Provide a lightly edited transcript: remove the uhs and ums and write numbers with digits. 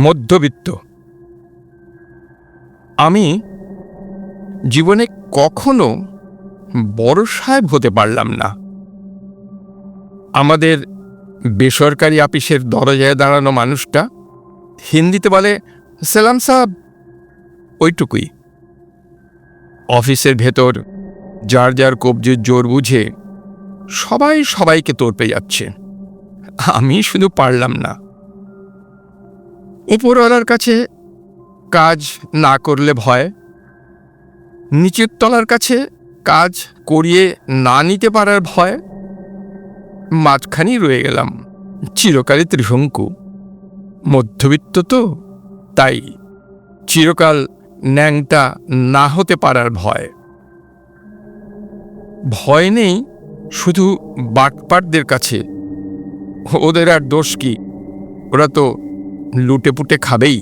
মধ্যবিত্ত। আমি জীবনে কখনো বড় সাহেব হতে পারলাম না। আমাদের বেসরকারি অফিসের দরজায় দাঁড়ানো মানুষটা হিন্দিতে বলে সালাম সাহেব, ওইটুকুই। অফিসের ভেতর যার যার কবজির জোর বুঝে সবাই সবাইকে তোড়পে যাচ্ছে, আমি শুধু পারলাম না। উপরওয়ালার কাছে কাজ না করলে ভয়, নিচের তলার কাছে কাজ করিয়ে না নিতে পারার ভয়, মাঝখানেই রয়ে গেলাম চিরকালই ত্রিশঙ্কু। মধ্যবিত্ত তো, তাই চিরকাল ন্যাংটা না হতে পারার ভয়। ভয় নেই শুধু বাটপারদের কাছে, ওদের আর দোষ কি? ওরা তো লুটে পুটে খাবেই।